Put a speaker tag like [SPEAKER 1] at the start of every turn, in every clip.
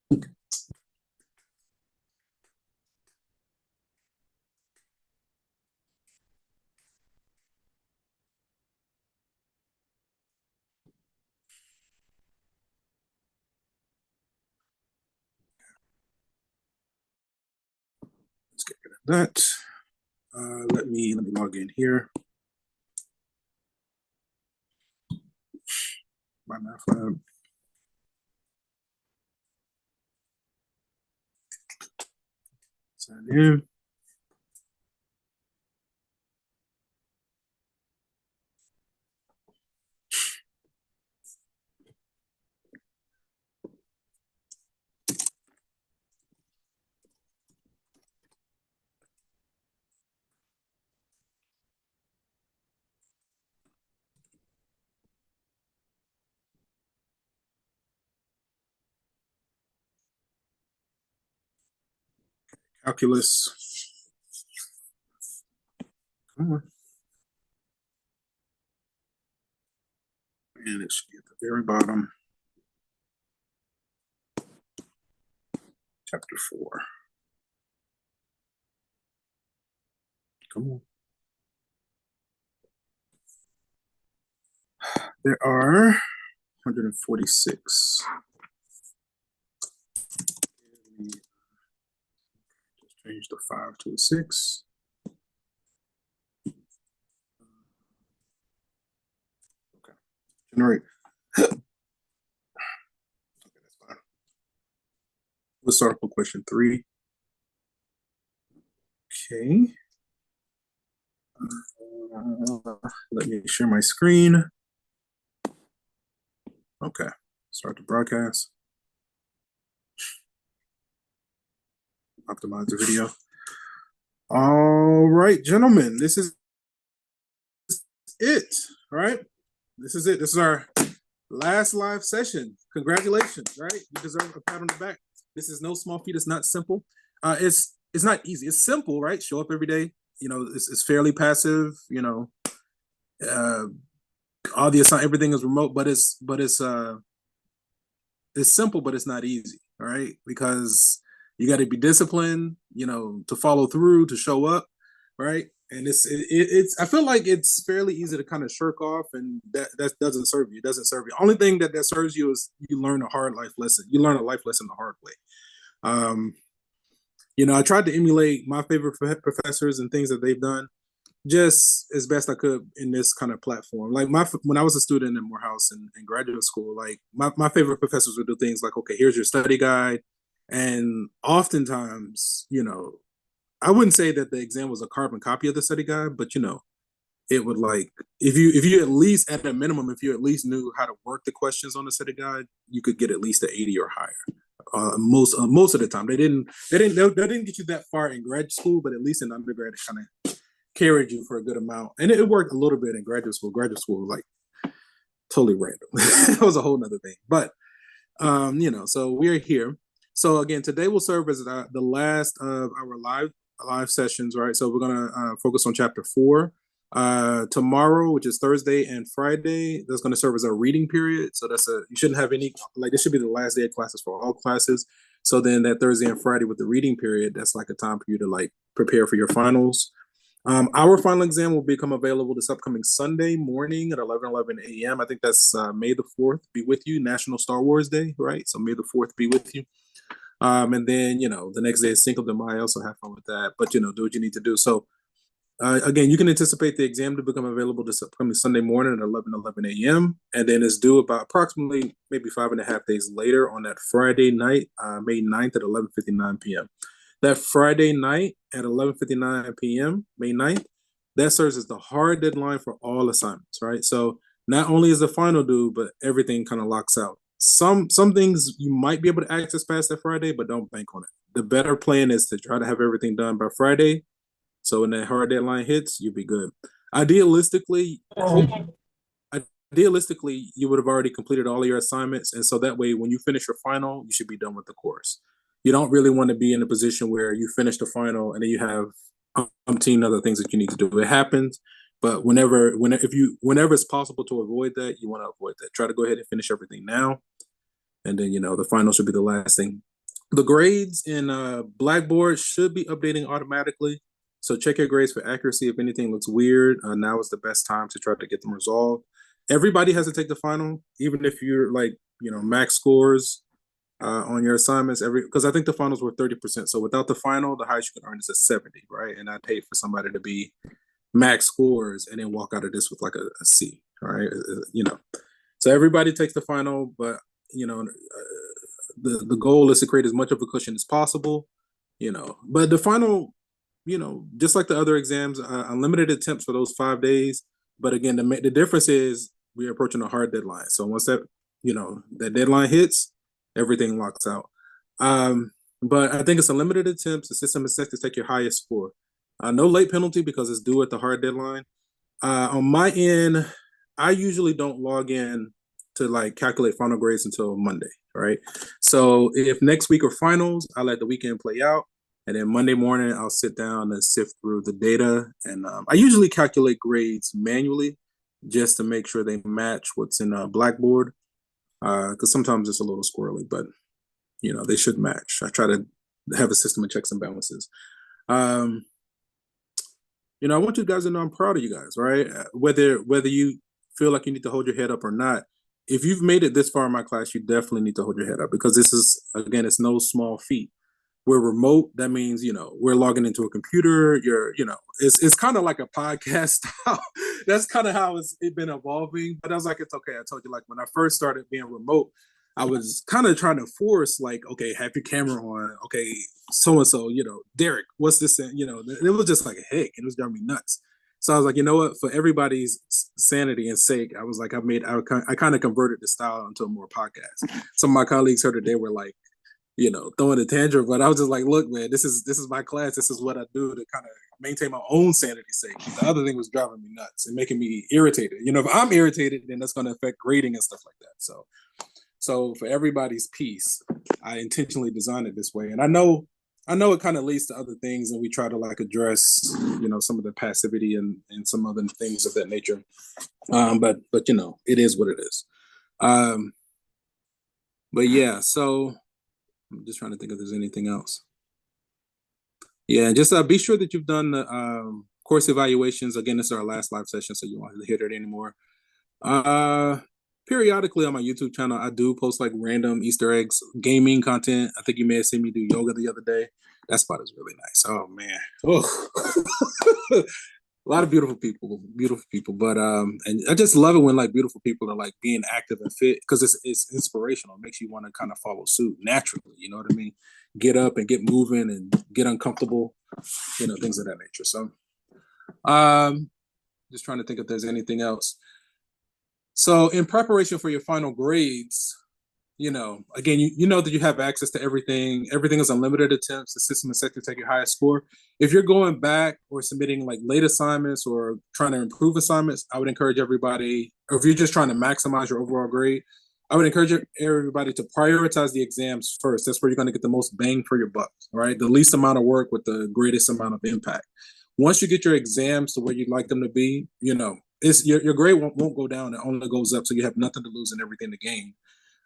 [SPEAKER 1] Let's get rid of that. Let me log in here. My math lab. Sign in. Calculus. Come on. And it should be at the very bottom. Chapter 4. Come on. There are 146. Just change the 5 to a 6. Okay. Generate. Okay, that's fine. Let's start with question 3. Okay. Let me share my screen. Okay, start the broadcast. Optimize the video. All right, gentlemen, this is it, right? This is it. This is our last live session. Congratulations, right? You deserve a pat on the back. This is no small feat. It's not simple. It's not easy. It's simple, right? Show up every day. You know, it's fairly passive. You know, all the everything is remote, but it's simple, but it's not easy, all right? Because you got to be disciplined, you know, to follow through, to show up, right? And it's I feel like it's fairly easy to kind of shirk off, and that doesn't serve you. It doesn't serve you. Only thing that serves you is you learn a hard life lesson. You learn a life lesson the hard way. You know, I tried to emulate my favorite professors and things that they've done just as best I could in this kind of platform. Like when I was a student in Morehouse in graduate school, like my favorite professors would do things like, okay, here's your study guide. And oftentimes, you know, I wouldn't say that the exam was a carbon copy of the study guide, but you know, it would like if you at least at a minimum, if you at least knew how to work the questions on the study guide, you could get at least an 80 or higher. Most of the time, they didn't get you that far in grad school, but at least in undergrad, it kind of carried you for a good amount. And it worked a little bit in graduate school. Graduate school was like totally random. That was a whole nother thing. But you know, so we're here. So again, today will serve as the last of our live sessions, right? So we're gonna focus on chapter 4. Tomorrow, which is Thursday and Friday, that's going to serve as a reading period. So you shouldn't have any, like this should be the last day of classes for all classes. So then that Thursday and Friday with the reading period, that's like a time for you to like prepare for your finals. Our final exam will become available this upcoming Sunday morning at 11:11 a.m. I think that's May the 4th be with you, National Star Wars Day, right? So May the 4th be with you. And then, you know, the next day is Cinco de Mayo, so have fun with that. But, you know, do what you need to do. So again, you can anticipate the exam to become available this upcoming Sunday morning at 11:11 a.m. And then it's due about approximately maybe 5.5 days later on that Friday night, May 9th at 11:59 p.m. That Friday night at 11:59 p.m., May 9th, that serves as the hard deadline for all assignments, right? So not only is the final due, but everything kind of locks out. Some things you might be able to access past that Friday, but don't bank on it. The better plan is to try to have everything done by Friday. So when that hard deadline hits, you'll be good. Idealistically, you would have already completed all of your assignments. And so that way, when you finish your final, you should be done with the course. You don't really want to be in a position where you finish the final and then you have umpteen other things that you need to do. It happens, but whenever it's possible to avoid that, you want to avoid that. Try to go ahead and finish everything now. And then, you know, the final should be the last thing The grades in Blackboard should be updating automatically. So check your grades for accuracy. If anything looks weird, now is the best time to try to get them resolved. Everybody has to take the final, even if you're like, max scores on your assignments. Because I think the finals were 30%. So without the final, the highest you can earn is a 70, right? And I'd hate for somebody to be max scores and then walk out of this with like a C, right? So everybody takes the final, but the goal is to create as much of a cushion as possible, But the final, just like the other exams, unlimited attempts for those 5 days. But again, the difference is we're approaching a hard deadline. So once that deadline hits, everything locks out. But I think it's unlimited attempts. The system is set to take your highest score. No late penalty because it's due at the hard deadline. On my end, I usually don't log in to like calculate final grades until Monday, right? So if next week are finals, I let the weekend play out, and then Monday morning I'll sit down and sift through the data, and I usually calculate grades manually just to make sure they match what's in Blackboard, because sometimes it's a little squirrely, but they should match. I try to have a system of checks and balances. I want you guys to know I'm proud of you guys, right? Whether you feel like you need to hold your head up or not, if you've made it this far in my class, you definitely need to hold your head up because this is, again, it's no small feat. We're remote. That means, we're logging into a computer. It's kind of like a podcast style. That's kind of how it's been evolving. But I was like, it's okay. I told you, like, when I first started being remote, I was kind of trying to force, like, okay, have your camera on. Okay, so and so, Derek, what's this? It was just like a heck, and it was driving me nuts. So I was like, you know what? For everybody's sanity and sake, I was like, I kind of converted the style into a more podcast. Some of my colleagues heard it, they were like, throwing a tantrum, but I was just like, look, man, this is my class. This is what I do to kind of maintain my own sanity sake. The other thing was driving me nuts and making me irritated. If I'm irritated, then that's going to affect grading and stuff like that. So for everybody's peace, I intentionally designed it this way. And I know it kind of leads to other things, and we try to like address, some of the passivity and some other things of that nature. But it is what it is. But yeah, so I'm just trying to think if there's anything else. Yeah, just be sure that you've done the course evaluations. Again, this is our last live session, so you won't have to hear that anymore. Periodically on my YouTube channel, I do post like random Easter eggs, gaming content. I think you may have seen me do yoga the other day. That spot is really nice. Oh man, a lot of beautiful people. But and I just love it when like beautiful people are like being active and fit because it's inspirational. It makes you want to kind of follow suit naturally. You know what I mean? Get up and get moving and get uncomfortable. Things of that nature. So, just trying to think if there's anything else. So in preparation for your final grades, again, you know that you have access to everything. Everything is unlimited attempts. The system is set to take your highest score. If you're going back or submitting like late assignments or trying to improve assignments, I would encourage everybody, or if you're just trying to maximize your overall grade, I would encourage everybody to prioritize the exams first. That's where you're going to get the most bang for your buck, right? The least amount of work with the greatest amount of impact. Once you get your exams to where you'd like them to be, it's your grade won't go down. It only goes up, so you have nothing to lose and everything to gain.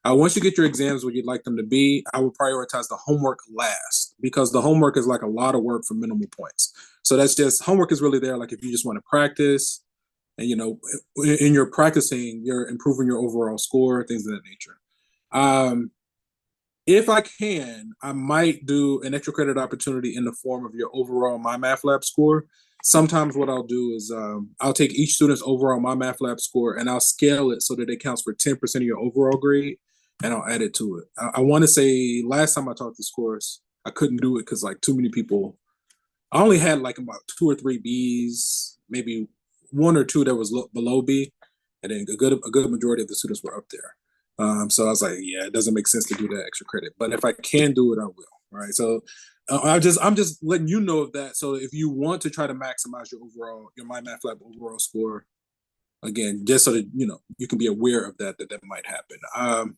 [SPEAKER 1] Once you get your exams where you'd like them to be, I would prioritize the homework last because the homework is like a lot of work for minimal points. So that's just homework is really there. Like if you just want to practice and, in your practicing, you're improving your overall score, things of that nature. If I can, I might do an extra credit opportunity in the form of your overall My Math Lab score. Sometimes what I'll do is I'll take each student's overall My Math Lab score and I'll scale it so that it counts for 10% of your overall grade, and I'll add it to it. I want to say last time I taught this course, I couldn't do it because like too many people. I only had like about 2 or 3 Bs, maybe 1 or 2 that was below B, and then a good majority of the students were up there. So I was like, yeah, it doesn't make sense to do that extra credit. But if I can do it, I will. Right. So I'm just letting you know of that. So if you want to try to maximize your My Math Lab overall score, again, just so that you can be aware of that might happen.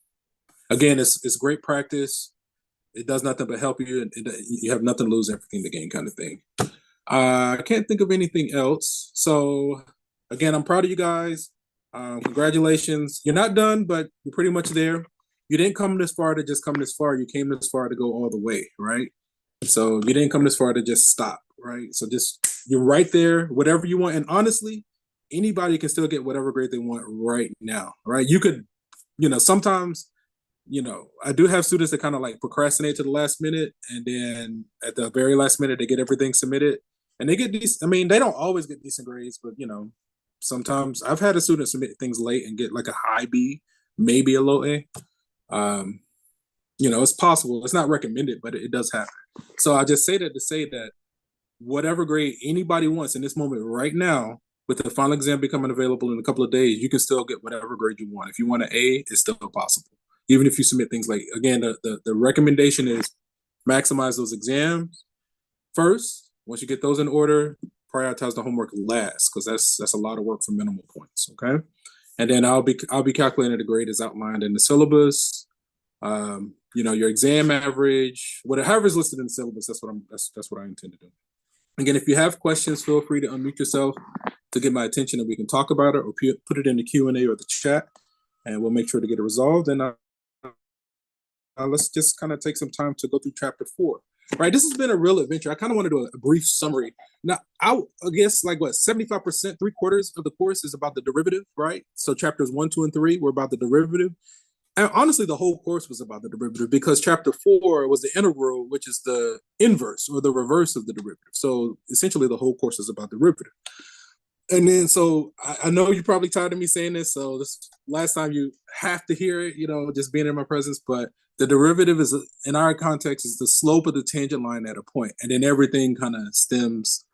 [SPEAKER 1] Again, it's great practice. It does nothing but help you, and you have nothing to lose, everything to gain, kind of thing. I can't think of anything else. So again, I'm proud of you guys. Congratulations. You're not done, but you're pretty much there. you didn't come this far to just come this far. You came this far to go all the way, right? So you didn't come this far to just stop, right? So just you're right there, whatever you want. And honestly, anybody can still get whatever grade they want right now, right? You could, sometimes, I do have students that kind of like procrastinate to the last minute, and then at the very last minute they get everything submitted, and they get decent. I mean, they don't always get decent grades, but sometimes I've had a student submit things late and get like a high B, maybe a low A. It's possible. It's not recommended, but it does happen. So I just say that to say that whatever grade anybody wants in this moment right now, with the final exam becoming available in a couple of days, you can still get whatever grade you want. If you want an A, it's still possible, even if you submit things late. Again, the recommendation is maximize those exams first. Once you get those in order, prioritize the homework last, because that's a lot of work for minimal points. Okay, and then I'll be calculating the grade as outlined in the syllabus. Your exam average, whatever is listed in the syllabus. That's what I intend to do. Again, if you have questions, feel free to unmute yourself to get my attention, and we can talk about it, or put it in the Q&A or the chat, and we'll make sure to get it resolved. And let's just kind of take some time to go through chapter 4. Right, this has been a real adventure. I kind of want to do a brief summary. Now, I guess like 75%, 3/4 of the course is about the derivative, right? So chapters 1, 2, and 3 were about the derivative. And honestly, the whole course was about the derivative, because chapter 4 was the integral, which is the inverse or the reverse of the derivative. So essentially, the whole course is about derivative. And then, so I know you're probably tired of me saying this, so this last time you have to hear it, just being in my presence. But the derivative is, in our context, is the slope of the tangent line at a point, and then everything kind of stems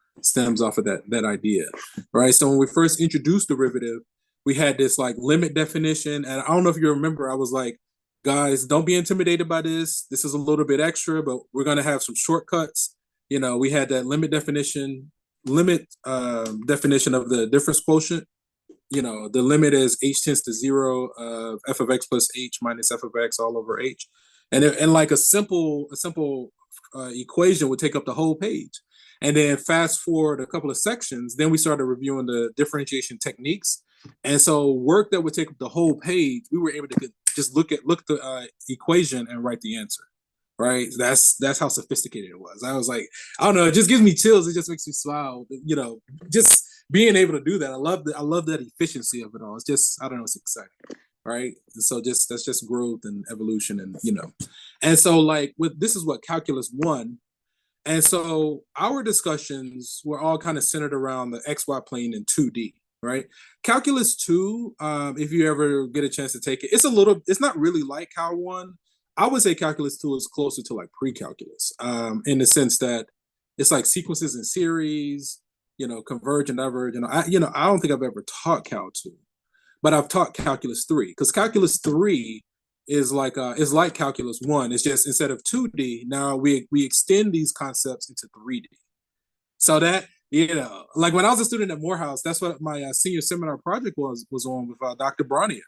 [SPEAKER 1] off of that idea, right? So when we first introduced derivative, we had this like limit definition, and I don't know if you remember, I was like, guys, don't be intimidated by this. This is a little bit extra, but we're going to have some shortcuts. We had that limit definition of the difference quotient. The limit is h tends to 0 of f of x plus h minus f of x all over h. And like a simple equation would take up the whole page. And then fast forward a couple of sections, then we started reviewing the differentiation techniques. And so work that would take up the whole page, we were able to just look at the equation and write the answer, right? That's how sophisticated it was. I was like, I don't know, it just gives me chills. It just makes me smile, just being able to do that. I love that efficiency of it all. It's just, I don't know, it's exciting, right? And so that's just growth and evolution, and and so like this is what Calculus 1. And so our discussions were all kind of centered around the XY plane in 2D, right? Calculus 2, if you ever get a chance to take it, it's not really like Cal 1. I would say Calculus 2 is closer to like pre-calculus, in the sense that it's like sequences in series, converge and diverge. I don't think I've ever taught Cal 2, but I've taught Calculus 3, because Calculus 3 is like Calculus 1. It's just, instead of 2D, now we extend these concepts into 3D. So that, like when I was a student at Morehouse, that's what my senior seminar project was on with Dr. Brania.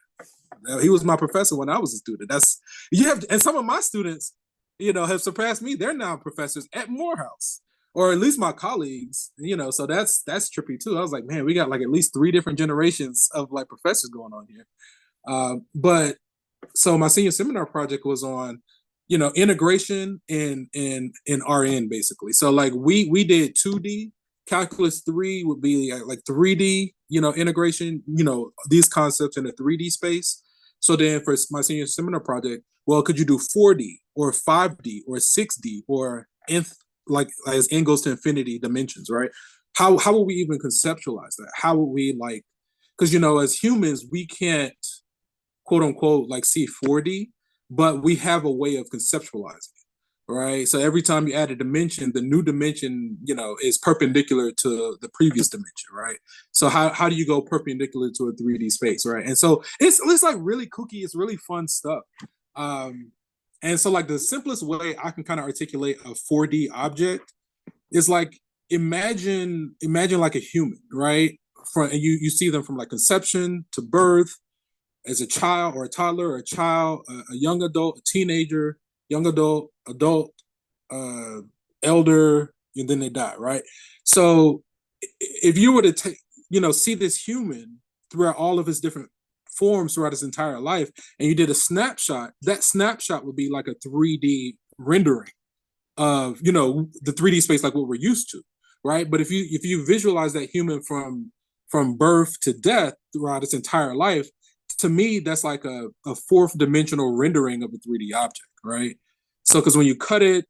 [SPEAKER 1] He was my professor when I was a student. And some of my students, have surpassed me. They're now professors at Morehouse, or at least my colleagues. So that's trippy too. I was like, man, we got like at least 3 different generations of like professors going on here. But so my senior seminar project was on, integration in RN basically. So like we did 2D. Calculus 3 would be like 3D, integration, these concepts in a 3D space. So then for my senior seminar project, well, could you do 4D or 5D or 6D or nth, like as n goes to infinity dimensions, right? How would we even conceptualize that? How would we because as humans, we can't quote unquote like see 4D, but we have a way of conceptualizing it, right? So every time you add a dimension, the new dimension, is perpendicular to the previous dimension, right? So how do you go perpendicular to a 3D space, right? And so it's like really kooky, it's really fun stuff. And so like the simplest way I can kind of articulate a 4D object is like, imagine like a human, right? And you see them from like conception to birth, as a child or a toddler or a young adult, a teenager, young adult, elder, and then they die, right? So if you were to see this human throughout all of his different forms throughout its entire life, and you did a snapshot, that snapshot would be like a 3D rendering of, you know, the 3D space like what we're used to, right? But if you visualize that human from birth to death throughout its entire life, to me that's like a fourth dimensional rendering of a 3D object, right? So because when you cut it,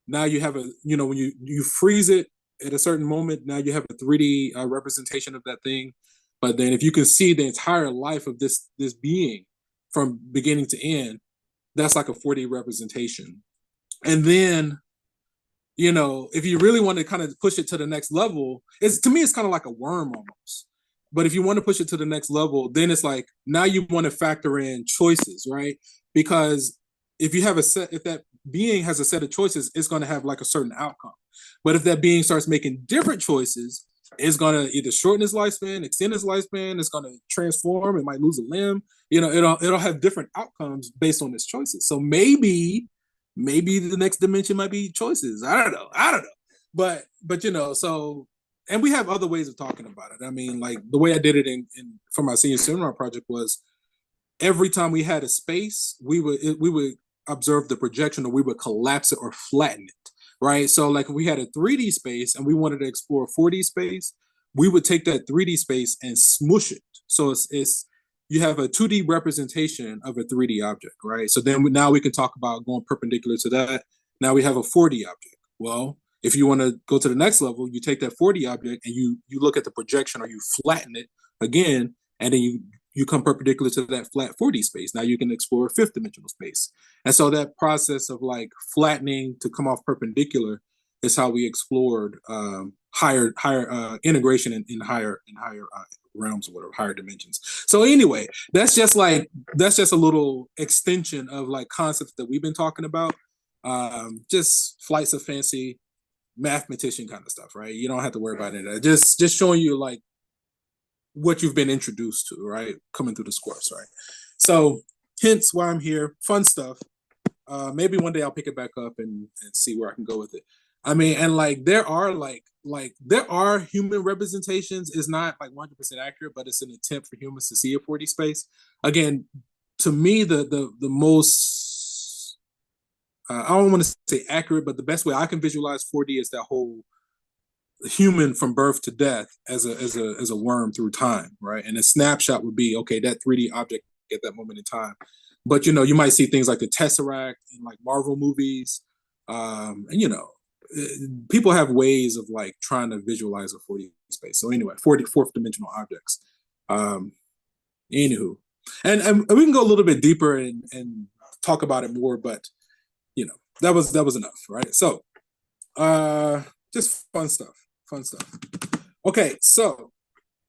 [SPEAKER 1] now you have a, you know, when you freeze it at a certain moment, now you have a 3D representation of that thing. But then if you can see the entire life of this being from beginning to end, that's like a 4D representation. And then, you know, if you really want to kind of push it to the next level, it's, to me it's kind of like a worm almost. But if you want to push it to the next level, then it's like now you want to factor in choices, right? Because if you have a set, if that being has a set of choices, it's going to have like a certain outcome. But if that being starts making different choices, it's going to either shorten its lifespan, extend its lifespan, it's going to transform, it might lose a limb. You know, it'll have different outcomes based on its choices. So maybe the next dimension might be choices. I don't know. But you know, so, and we have other ways of talking about it. I mean, like the way I did it in for my senior seminar project was every time we had a space, we would observe the projection, or we would collapse it or flatten it, right? So like if we had a 3D space and we wanted to explore 4D space, we would take that 3D space and smush it. So it's you have a 2D representation of a 3D object, right? So then now we can talk about going perpendicular to that. Now we have a 4D object. Well, if you want to go to the next level, you take that 4D object and you look at the projection, or you flatten it again, and then you come perpendicular to that flat 4D space. Now you can explore a fifth dimensional space. And so that process of like flattening to come off perpendicular is how we explored higher integration in higher realms, or whatever, higher dimensions. So anyway, that's just a little extension of like concepts that we've been talking about. Just flights of fancy mathematician kind of stuff, right? You don't have to worry about it. Just showing you like what you've been introduced to, right? Coming through this course, right? So hence why I'm here. Fun stuff. Maybe one day I'll pick it back up and see where I can go with it. I mean, and like there are human representations. It's not like 100% accurate, but it's an attempt for humans to see a 4D space. Again, to me, the most I don't want to say accurate, but the best way I can visualize 4D is that whole human from birth to death as a worm through time, right? And a snapshot would be, okay, that 3D object at that moment in time. But you know, you might see things like the Tesseract in like Marvel movies, and you know, people have ways of like trying to visualize a 4D space. So anyway, fourth dimensional objects. Anywho, and we can go a little bit deeper and talk about it more, but you know, that was enough, right? So, just fun stuff. Okay, so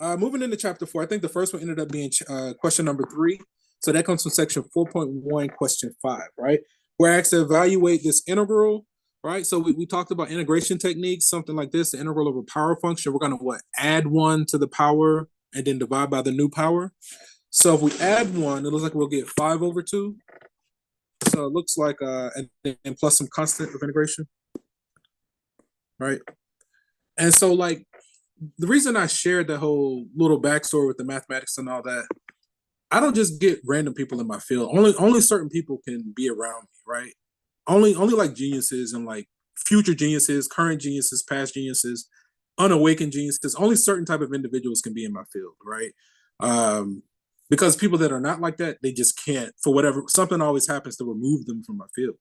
[SPEAKER 1] moving into chapter 4, I think the first one ended up being question number 3. So that comes from section 4.1, question 5, right? We're asked to evaluate this integral, right? So we talked about integration techniques, something like this, the integral of a power function. We're going to add 1 to the power and then divide by the new power. So if we add 1, it looks like we'll get 5 over 2. So it looks like, and plus some constant of integration, right? And so, like, the reason I shared the whole little backstory with the mathematics and all that, I don't just get random people in my field. Only certain people can be around me, right? Only like geniuses and like future geniuses, current geniuses, past geniuses, unawakened geniuses. Only certain type of individuals can be in my field, right? Because people that are not like that, they just can't, for whatever, something always happens to remove them from my field.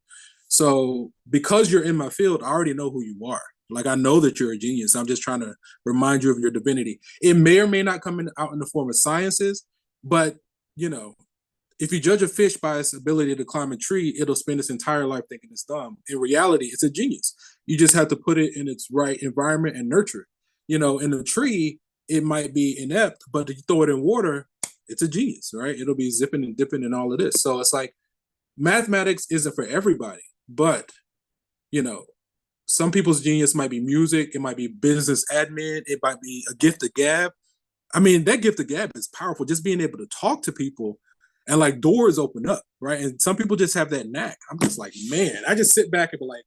[SPEAKER 1] So because you're in my field, I already know who you are. Like, I know that you're a genius. I'm just trying to remind you of your divinity. It may or may not come out in the form of sciences, but, you know, if you judge a fish by its ability to climb a tree, it'll spend its entire life thinking it's dumb. In reality, it's a genius. You just have to put it in its right environment and nurture it. You know, in a tree, it might be inept, but if you throw it in water, it's a genius, right? It'll be zipping and dipping and all of this. So it's like, mathematics isn't for everybody, but, you know, some people's genius might be music, it might be business admin, it might be a gift of gab. I mean, that gift of gab is powerful. Just being able to talk to people and like doors open up, right? And some people just have that knack. I'm just like, man, I just sit back and be like,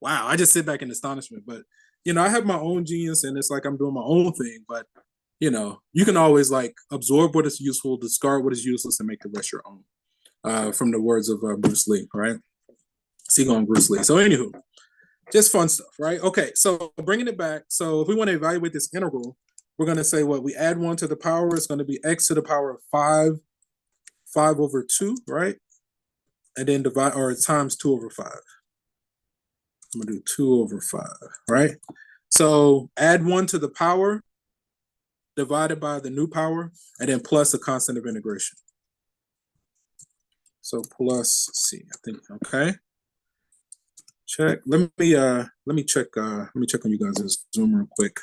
[SPEAKER 1] wow, I just sit back in astonishment. But, you know, I have my own genius and it's like I'm doing my own thing. But you can always like absorb what is useful, discard what is useless, and make the rest your own. From the words of Bruce Lee, right? Seagull and Bruce Lee. So, anywho, just fun stuff, right? Okay, so bringing it back. So, if we want to evaluate this integral, we're going to say what we add 1 to the power. It's going to be x to the power of 5 over 2, right? And then divide or times 2 over 5. I'm going to do 2 over 5, right? So add 1 to the power divided by the new power, and then plus the constant of integration. So plus C, I think. Okay. Check. Let me check on you guys' Zoom real quick.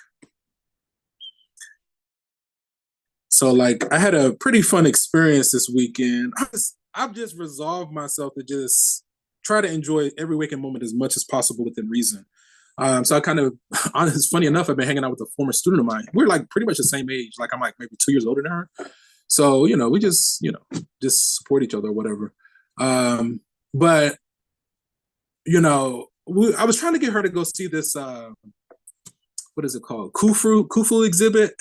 [SPEAKER 1] So like I had a pretty fun experience this weekend. I've just resolved myself to just try to enjoy every waking moment as much as possible within reason. So I kind of, it's funny enough, I've been hanging out with a former student of mine. We're like pretty much the same age. Like I'm like maybe 2 years older than her. So, we just, just support each other or whatever. But, I was trying to get her to go see this, what is it called? Khufu exhibit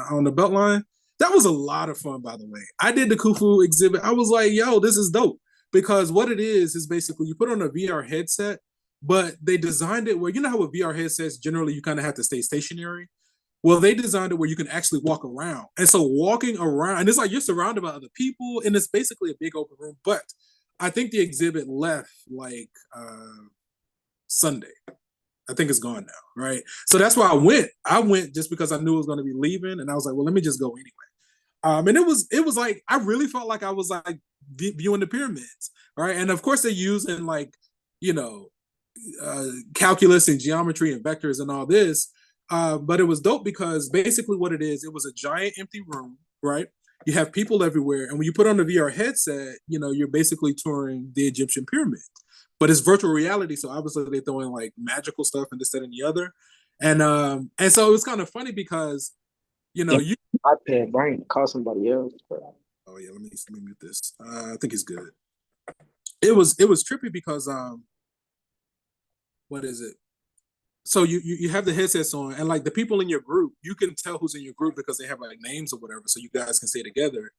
[SPEAKER 1] on the Beltline. That was a lot of fun, by the way. I did the Khufu exhibit. I was like, yo, this is dope. Because what it is basically you put on a VR headset, but they designed it where, how with VR headsets, generally you kind of have to stay stationary. Well, they designed it where you can actually walk around. And so walking around, and it's like you're surrounded by other people, and it's basically a big open room. But I think the exhibit left like Sunday. I think it's gone now, right? So that's why I went. I went just because I knew it was going to be leaving, and I was like, well, let me just go anyway. And it was like I really felt like I was like viewing the pyramids, right? And of course they're using like calculus and geometry and vectors and all this, but it was dope because basically what it is, it was a giant empty room, right? You have people everywhere, and when you put on the VR headset, you're basically touring the Egyptian pyramids. But it's virtual reality, so obviously they throw in like magical stuff and this, that, and the other, and so it was kind of funny because you
[SPEAKER 2] iPad brain call somebody else.
[SPEAKER 1] Oh yeah, let me mute this. I think it's good. It was trippy because what is it? So you have the headsets on, and like the people in your group, you can tell who's in your group because they have like names or whatever, so you guys can stay together.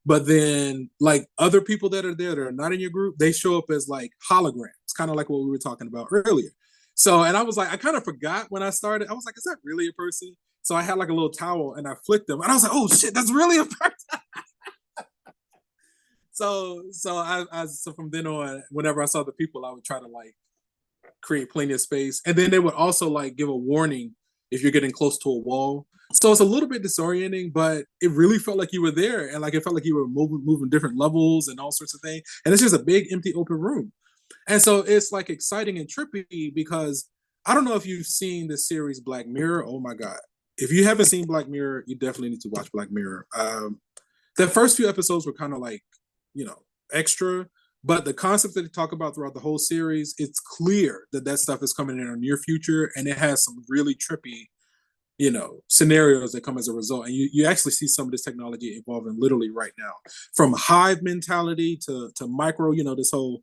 [SPEAKER 1] But then like other people that are there that are not in your group, they show up as like holograms, kind of like what we were talking about earlier. So, and I was like, I kind of forgot when I started. I was like, is that really a person? So I had like a little towel and I flicked them, and I was like, oh shit, that's really a person. So from then on, whenever I saw the people, I would try to like create plenty of space, and then they would also like give a warning if you're getting close to a wall. So it's a little bit disorienting, but it really felt like you were there, and like it felt like you were moving different levels and all sorts of things. And it's just a big empty open room, and so it's like exciting and trippy because I don't know if you've seen the series Black Mirror. Oh my god, if you haven't seen Black Mirror, you definitely need to watch Black Mirror. The first few episodes were kind of like extra, but the concepts that they talk about throughout the whole series, it's clear that stuff is coming in our near future, and it has some really trippy, scenarios that come as a result. And you actually see some of this technology evolving literally right now, from hive mentality to micro. This whole.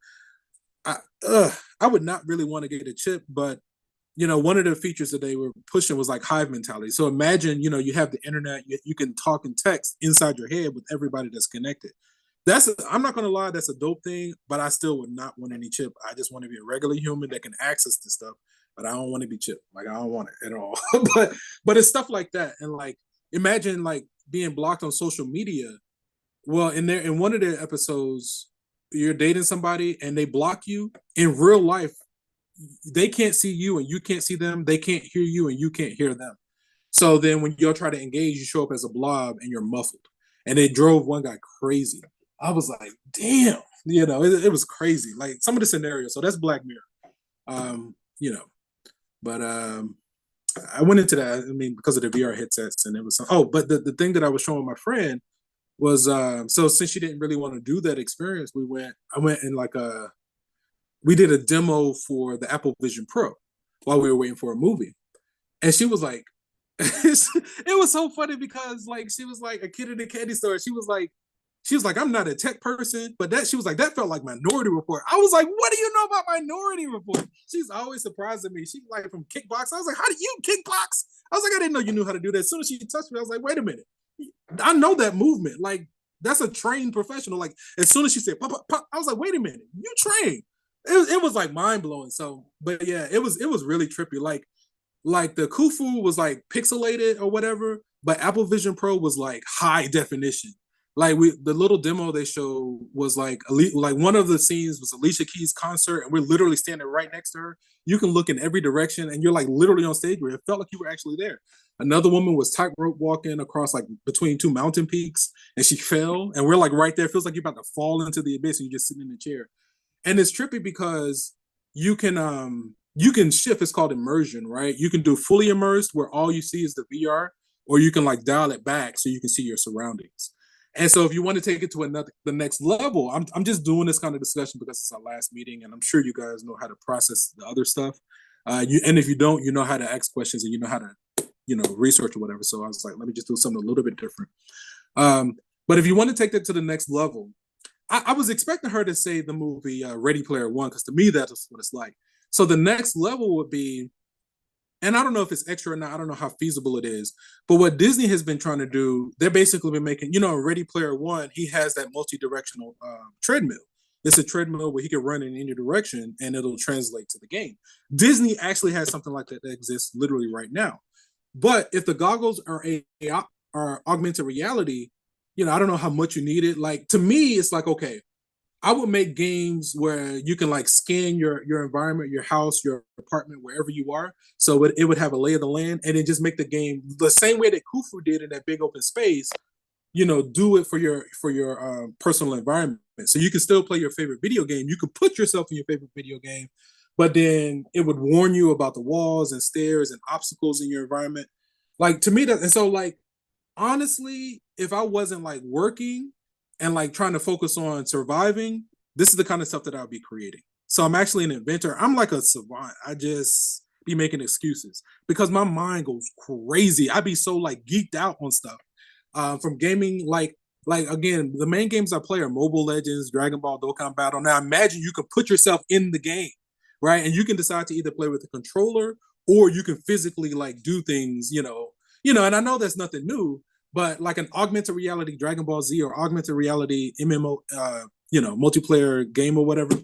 [SPEAKER 1] I would not really want to get a chip, but one of the features that they were pushing was like hive mentality. So imagine, you have the internet, you can talk and text inside your head with everybody that's connected. I'm not going to lie, that's a dope thing, but I still would not want any chip. I just want to be a regular human that can access this stuff, but I don't want to be chipped. Like, I don't want it at all. but it's stuff like that. And like, imagine like being blocked on social media. Well, in one of their episodes, you're dating somebody and they block you. In real life, they can't see you and you can't see them. They can't hear you and you can't hear them. So then when you'll try to engage, you show up as a blob and you're muffled. And it drove one guy crazy. I was like, damn, it was crazy. Like some of the scenarios. So that's Black Mirror. But I went into that, I mean, because of the VR headsets, and it was, but the thing that I was showing my friend was, so since she didn't really want to do that experience, I went and like, we did a demo for the Apple Vision Pro while we were waiting for a movie. And she was like, it was so funny because like, she was like a kid in a candy store. She was like, She was like, I'm not a tech person, but she was like, that felt like Minority Report. I was like, what do you know about Minority Report? She's always surprising me. She's like from kickbox. I was like, how do you kickbox? I was like, I didn't know you knew how to do that. As soon as she touched me, I was like, wait a minute. I know that movement. Like, that's a trained professional. Like, as soon as she said, pop, pop, pop, I was like, wait a minute, you trained. It was like mind blowing. So, but yeah, it was really trippy. Like the Khufu was like pixelated or whatever, but Apple Vision Pro was like high definition. Like the little demo they showed was like one of the scenes was Alicia Keys' concert, and we're literally standing right next to her. You can look in every direction, and you're like literally on stage where it felt like you were actually there. Another woman was tightrope walking across like between two mountain peaks, and she fell, and we're like right there. It feels like you're about to fall into the abyss, and you're just sitting in the chair. And it's trippy because you can shift. It's called immersion, right? You can do fully immersed where all you see is the VR, or you can like dial it back so you can see your surroundings. And so if you want to take it to the next level, I'm just doing this kind of discussion because it's our last meeting, and I'm sure you guys know how to process the other stuff. And if you don't, you know how to ask questions and you know how to research or whatever. So I was like, let me just do something a little bit different. But if you want to take that to the next level, I was expecting her to say the movie Ready Player One, because to me that's what it's like. So the next level would be, and I don't know if it's extra or not, I don't know how feasible it is, but what Disney has been trying to do, they've basically been making, Ready Player One, he has that multi-directional treadmill. It's a treadmill where he can run in any direction and it'll translate to the game. Disney actually has something like that exists literally right now. But if the goggles are augmented reality, I don't know how much you need it. Like, to me, it's like, okay, I would make games where you can like scan your environment, your house, your apartment, wherever you are. So it would have a lay of the land, and then just make the game the same way that Khufu did in that big open space. Do it for your personal environment. So you can still play your favorite video game. You can put yourself in your favorite video game, but then it would warn you about the walls and stairs and obstacles in your environment. Like, to me, that, and so like, honestly, if I wasn't like working and like trying to focus on surviving, this is the kind of stuff that I'll be creating. So I'm actually an inventor. I'm like a savant. I just be making excuses because my mind goes crazy. I be so like geeked out on stuff from gaming. Like again, the main games I play are Mobile Legends, Dragon Ball, Dokkan Battle. Now imagine you can put yourself in the game, right? And you can decide to either play with a controller or you can physically like do things, and I know that's nothing new, but like an augmented reality Dragon Ball Z or augmented reality MMO, multiplayer game or whatever.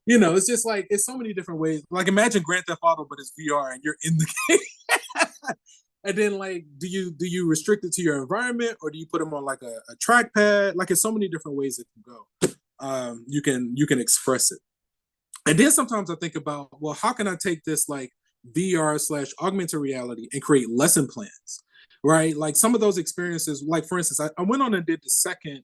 [SPEAKER 1] It's just like it's so many different ways. Like imagine Grand Theft Auto, but it's VR and you're in the game. And then like, do you restrict it to your environment or do you put them on like a trackpad? Like, it's so many different ways it can go. You can express it. And then sometimes I think about, well, how can I take this like VR/augmented reality and create lesson plans, right? Like some of those experiences, like for instance, I went on and did the second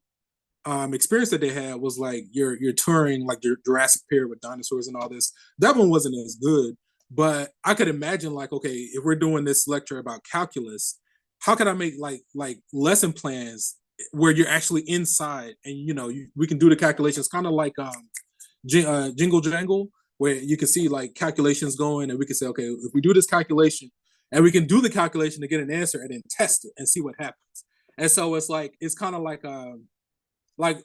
[SPEAKER 1] experience that they had was like you're touring like your Jurassic period with dinosaurs and all this. That one wasn't as good, but I could imagine like, okay, if we're doing this lecture about calculus, how can I make like lesson plans where you're actually inside and we can do the calculations, kind of like Jingle Jangle, where you can see like calculations going, and we can say, okay, if we do this calculation, and we can do the calculation to get an answer, and then test it and see what happens. And so it's kind of like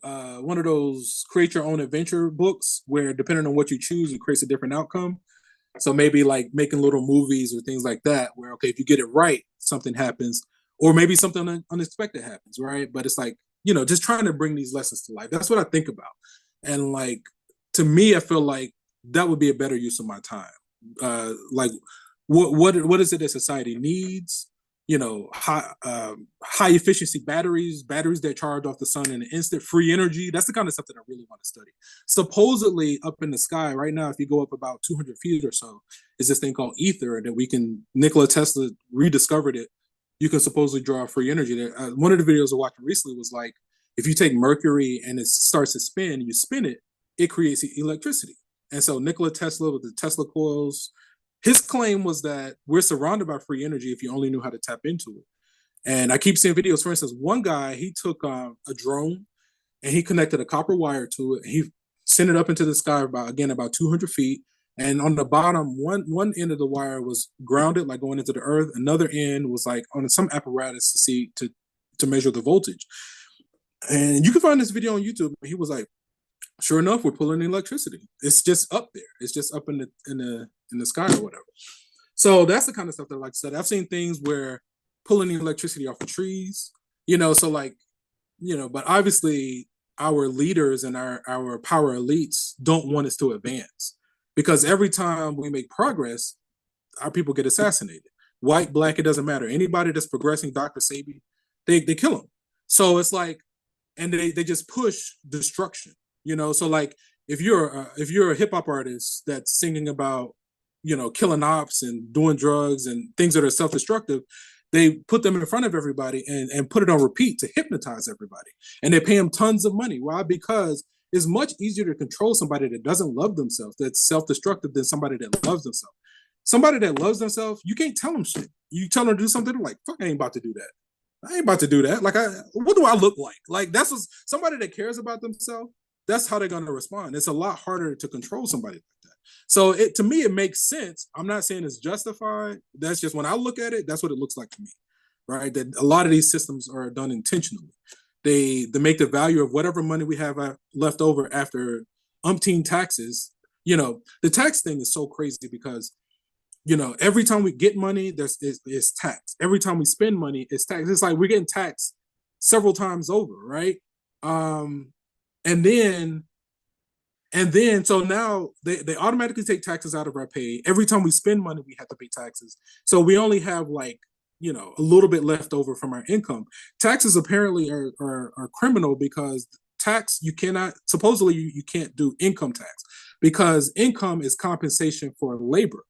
[SPEAKER 1] one of those create your own adventure books where depending on what you choose, it creates a different outcome. So maybe like making little movies or things like that, where okay, if you get it right, something happens, or maybe something unexpected happens, right? But it's like just trying to bring these lessons to life. That's what I think about, and like to me, I feel like that would be a better use of my time. Like, what is it that society needs? High efficiency batteries that charge off the sun in an instant, free energy. That's the kind of stuff that I really want to study. Supposedly, up in the sky right now, if you go up about 200 feet or so, is this thing called ether that Nikola Tesla rediscovered it. You can supposedly draw free energy there. One of the videos I watched recently was like, if you take mercury and it starts to spin, you spin it, it creates electricity. And so Nikola Tesla with the Tesla coils, his claim was that we're surrounded by free energy if you only knew how to tap into it. And I keep seeing videos. For instance, one guy, he took a drone and he connected a copper wire to it. And he sent it up into the sky about 200 feet. And on the bottom, one end of the wire was grounded, like going into the earth. Another end was like on some apparatus to measure the voltage. And you can find this video on YouTube. He was like, sure enough, we're pulling electricity. It's just up there. It's just up in the sky or whatever. So that's the kind of stuff that I like to study. I've seen things where pulling the electricity off of trees, so like, but obviously our leaders and our power elites don't want us to advance, because every time we make progress, our people get assassinated. White, black, it doesn't matter. Anybody that's progressing, Dr. Sabi, they kill them. So it's like, and they just push destruction. So like, if you're a hip hop artist that's singing about killing ops and doing drugs and things that are self destructive, they put them in front of everybody and put it on repeat to hypnotize everybody, and they pay them tons of money. Why? Because it's much easier to control somebody that doesn't love themselves, that's self destructive, than somebody that loves themselves. Somebody that loves themselves, you can't tell them shit. You tell them to do something, they're like, fuck, I ain't about to do that. I ain't about to do that. Like, what do I look like? Like, that's what, somebody that cares about themselves, that's how they're going to respond. It's a lot harder to control somebody like that. So to me, it makes sense. I'm not saying it's justified. That's just, when I look at it, that's what it looks like to me, right? That a lot of these systems are done intentionally. They make the value of whatever money we have left over after umpteen taxes. The tax thing is so crazy because every time we get money, it's tax. Every time we spend money, it's tax. It's like we're getting taxed several times over, right? And then so now they automatically take taxes out of our pay. Every time we spend money, we have to pay taxes. So we only have like, a little bit left over from our income. Taxes apparently are criminal, because tax, you cannot, supposedly you can't do income tax, because income is compensation for labor.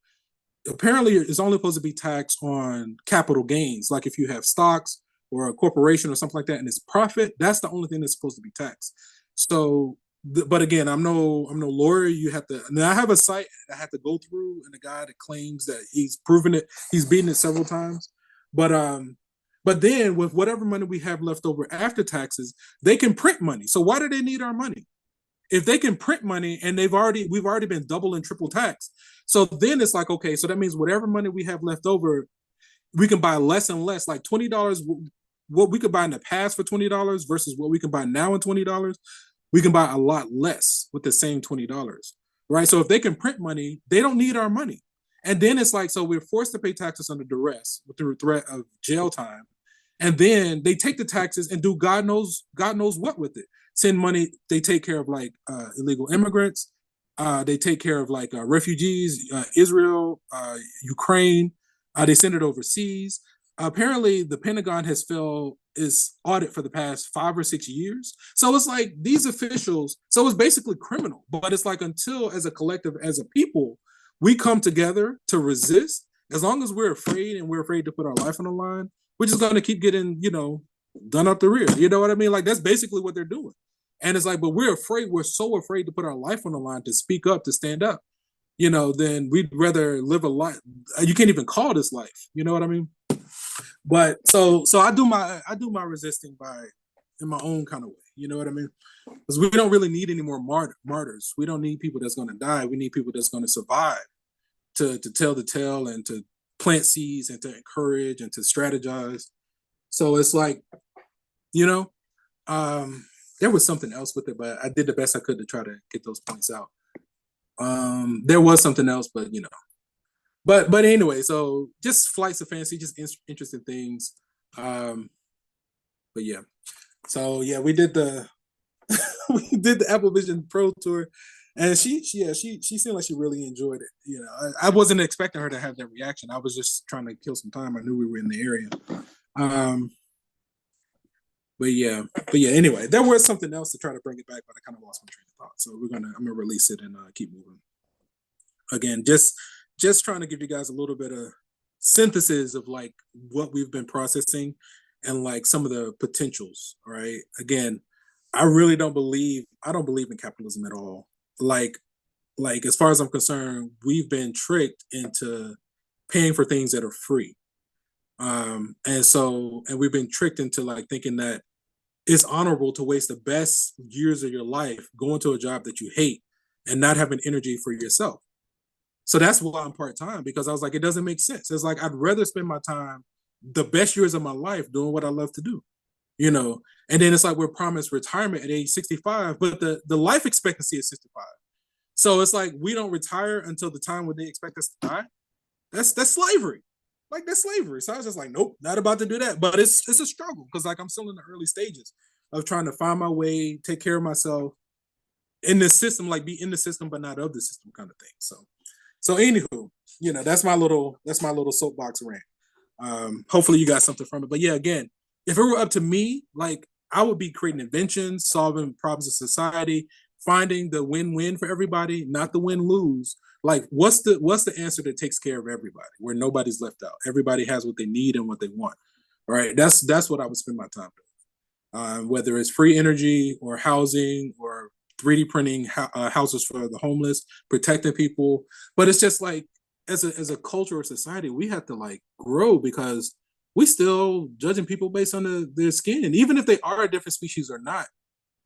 [SPEAKER 1] Apparently it's only supposed to be taxed on capital gains, like if you have stocks or a corporation or something like that and it's profit, that's the only thing that's supposed to be taxed. So but again, I'm no lawyer. You have to, now I have a site I have to go through, and a guy that claims that he's proven it, he's beaten it several times. But then with whatever money we have left over after taxes, they can print money. So why do they need our money? If they can print money, and we've already been double and triple taxed. So then it's like, okay, so that means whatever money we have left over, we can buy less and less. Like $20, what we could buy in the past for $20 versus what we can buy now in $20, we can buy a lot less with the same $20, right? So if they can print money, they don't need our money. And then it's like, so we're forced to pay taxes under duress with the threat of jail time. And then they take the taxes and do God knows what with it. Send money. They take care of like illegal immigrants. They take care of like refugees, Israel, Ukraine. They send it overseas. Apparently, the Pentagon has failed its audit for the past 5 or 6 years. So it's like these officials. So it's basically criminal. But it's like, until as a collective, as a people, we come together to resist. As long as we're afraid, and we're afraid to put our life on the line, we're just going to keep getting, done up the rear. You know what I mean? Like, that's basically what they're doing. And it's like, but we're afraid. We're so afraid to put our life on the line, to speak up, to stand up, then we'd rather live a life. You can't even call this life. You know what I mean? But so I do my resisting in my own kind of way. You know what I mean? Because we don't really need any more martyrs. We don't need people that's going to die. We need people that's going to survive to tell the tale, and to plant seeds, and to encourage, and to strategize. So it's like, there was something else with it, but I did the best I could to try to get those points out. There was something else, but but anyway, so just flights of fancy, just interesting things. But yeah, so yeah, we did the we did the Apple Vision Pro tour, and she seemed like she really enjoyed it. I wasn't expecting her to have that reaction. I was just trying to kill some time. I knew we were in the area. But yeah. Anyway, there was something else to try to bring it back, but I kind of lost my train of thought. So I'm gonna release it and keep moving. Again, just trying to give you guys a little bit of synthesis of like what we've been processing, and like some of the potentials. Right. Again, I don't believe in capitalism at all. Like as far as I'm concerned, we've been tricked into paying for things that are free. And we've been tricked into like thinking that it's honorable to waste the best years of your life going to a job that you hate and not having energy for yourself. So that's why I'm part-time, because I was like, it doesn't make sense. It's like, I'd rather spend my time, the best years of my life, doing what I love to do. you know, and then it's like we're promised retirement at age 65, but the life expectancy is 65. So it's like we don't retire until the time when they expect us to die. That's slavery. Like that's slavery. So I was just like, nope, not about to do that. But it's a struggle because like I'm still in the early stages of trying to find my way, take care of myself in the system, like be in the system but not of the system kind of thing. So anywho, that's my little soapbox rant. Hopefully you got something from it. But yeah, again, if it were up to me, like I would be creating inventions, solving problems of society, finding the win-win for everybody, not the win-lose. Like what's the answer that takes care of everybody, where nobody's left out? Everybody has what they need and what they want. All right. That's what I would spend my time doing. Whether it's free energy or housing or 3D printing houses for the homeless, protecting people. But it's just like as a culture or society, we have to like grow because we still judging people based on their skin, even if they are a different species or not.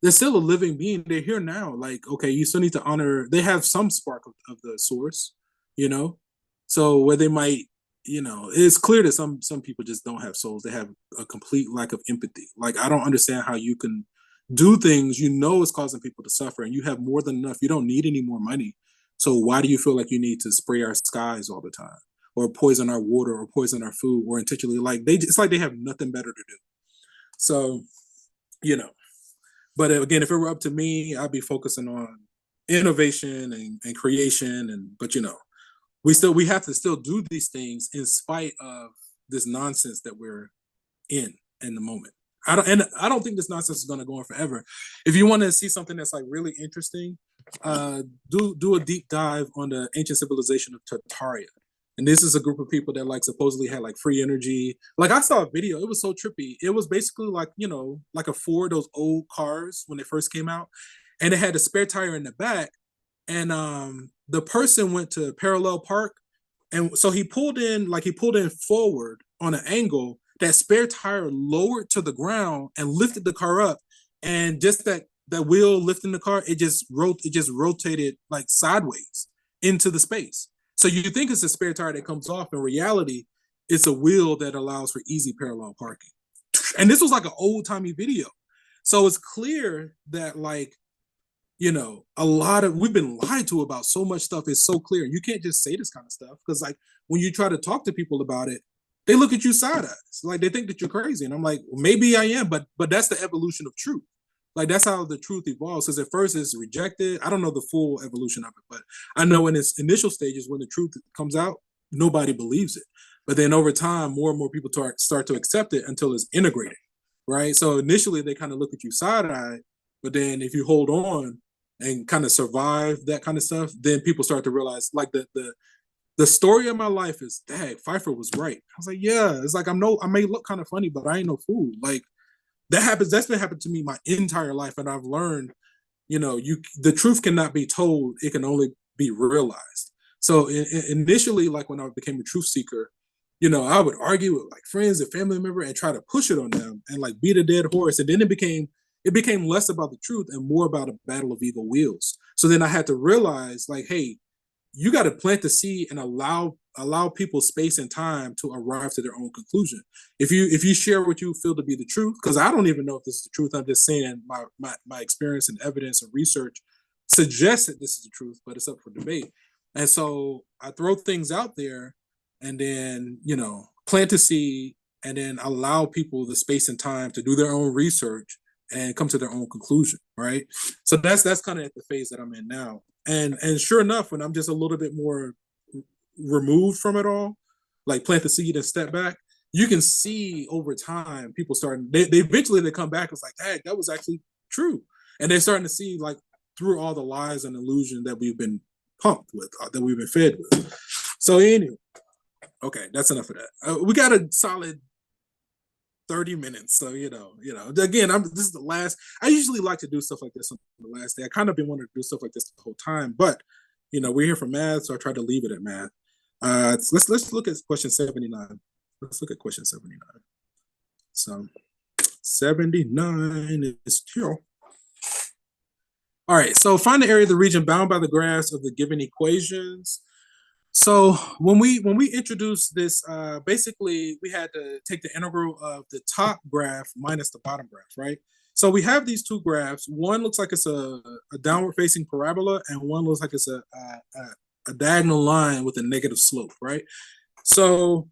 [SPEAKER 1] They're still a living being. They're here now. Like, okay, you still need to honor. They have some spark of the source, you know. So where they might, it's clear that some people just don't have souls. They have a complete lack of empathy. Like, I don't understand how you can do things it's causing people to suffer, and you have more than enough. You don't need any more money. So why do you feel like you need to spray our skies all the time, or poison our water, or poison our food, or intentionally it's like they have nothing better to do. So, you know, but again, if it were up to me, I'd be focusing on innovation and creation. But we have to still do these things in spite of this nonsense that we're in the moment. I don't think this nonsense is going to go on forever. If you want to see something that's like really interesting, do a deep dive on the ancient civilization of Tartaria. And this is a group of people that like supposedly had like free energy. Like I saw a video, it was so trippy. It was basically like, like a Ford, those old cars when they first came out. And it had a spare tire in the back. And the person went to parallel park. And so he pulled in forward on an angle. That spare tire lowered to the ground and lifted the car up. And just that wheel lifting the car, it just rotated like sideways into the space. So you think it's a spare tire that comes off. In reality, it's a wheel that allows for easy parallel parking. And this was like an old timey video. So it's clear that like, we've been lied to about so much stuff. It's so clear. You can't just say this kind of stuff because like when you try to talk to people about it, they look at you side eyes. Like they think that you're crazy. And I'm like, well, maybe I am, but that's the evolution of truth. Like that's how the truth evolves. Because at first it's rejected. I don't know the full evolution of it, but I know in its initial stages when the truth comes out, nobody believes it. But then over time, more and more people start to accept it until it's integrated, right? So initially they kind of look at you side eye, but then if you hold on and kind of survive that kind of stuff, then people start to realize like the story of my life is, dang, Pfeiffer was right. I was like, yeah, it's like I may look kind of funny, but I ain't no fool. Like that happens. That's been happening to me my entire life, and I've learned, the truth cannot be told; it can only be realized. So initially, like when I became a truth seeker, I would argue with like friends and family members and try to push it on them and like beat a dead horse, and then it became less about the truth and more about a battle of ego wheels. So then I had to realize, like, hey, you got to plant the seed and allow people space and time to arrive to their own conclusion. If you share what you feel to be the truth, because I don't even know if this is the truth, I'm just saying my experience and evidence and research suggests that this is the truth, but it's up for debate. And so I throw things out there, and then plant the seed, and then allow people the space and time to do their own research and come to their own conclusion, right? So that's kind of at the phase that I'm in now. And sure enough, when I'm just a little bit more removed from it all, like plant the seed and step back, you can see over time people starting. They eventually they come back. It's like, hey, that was actually true, and they're starting to see like through all the lies and illusion that we've been pumped with, that we've been fed with. So anyway, okay, that's enough of that. We got a solid 30 minutes. So, again, this is the last. I usually like to do stuff like this on the last day. I kind of been wanting to do stuff like this the whole time, but we're here for math, so I try to leave it at math. Let's look at question 79. Let's look at question 79. So 79 is here. All right, so find the area of the region bound by the graphs of the given equations. So when we introduced this, basically we had to take the integral of the top graph minus the bottom graph, right? So we have these two graphs. One looks like it's a downward facing parabola, and one looks like it's a diagonal line with a negative slope, right? So